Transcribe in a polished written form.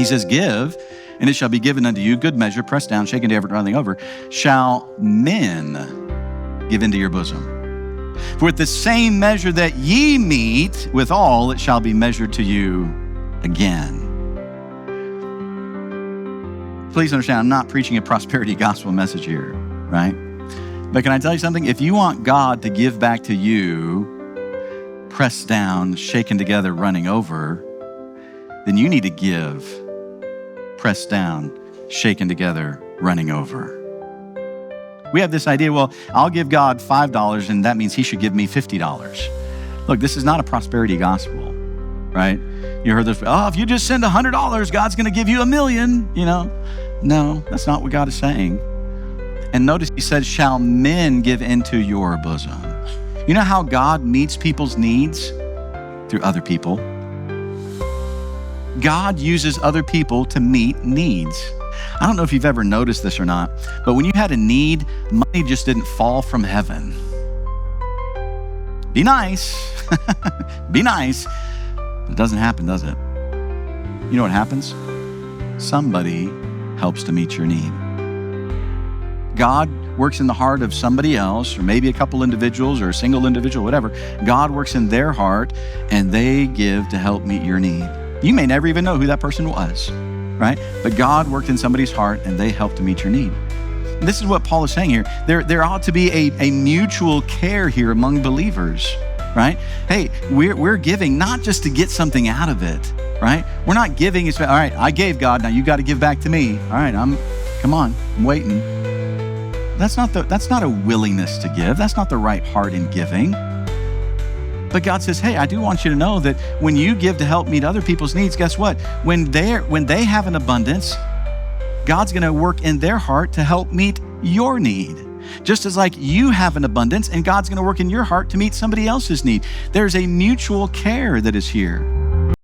He says, give, and it shall be given unto you, good measure, pressed down, shaken together, running over, shall men give into your bosom. For with the same measure that ye meet withal, it shall be measured to you again. Please understand, I'm not preaching a prosperity gospel message here, right? But can I tell you something? If you want God to give back to you, pressed down, shaken together, running over, then you need to give, pressed down, shaken together, running over. We have this idea, well, I'll give God $5 and that means he should give me $50. Look, this is not a prosperity gospel, right? You heard this, if you just send $100, God's gonna give you $1 million, No, that's not what God is saying. And notice he said, shall men give into your bosom. You know how God meets people's needs? Through other people. God uses other people to meet needs. I don't know if you've ever noticed this or not, but when you had a need, money just didn't fall from heaven. Be nice, be nice, but it doesn't happen, does it? You know what happens? Somebody helps to meet your need. God works in the heart of somebody else, or maybe a couple individuals or a single individual, whatever. God works in their heart and they give to help meet your need. You may never even know who that person was, right? But God worked in somebody's heart and they helped to meet your need. And this is what Paul is saying here. There ought to be a mutual care here among believers, right? Hey, we're giving not just to get something out of it, right? We're not giving, all right, I gave God, now you got to give back to me. All right, come on, I'm waiting. That's not a willingness to give. That's not the right heart in giving. But God says, hey, I do want you to know that when you give to help meet other people's needs, guess what? When they have an abundance, God's going to work in their heart to help meet your need. Just as like you have an abundance and God's going to work in your heart to meet somebody else's need. There's a mutual care that is here.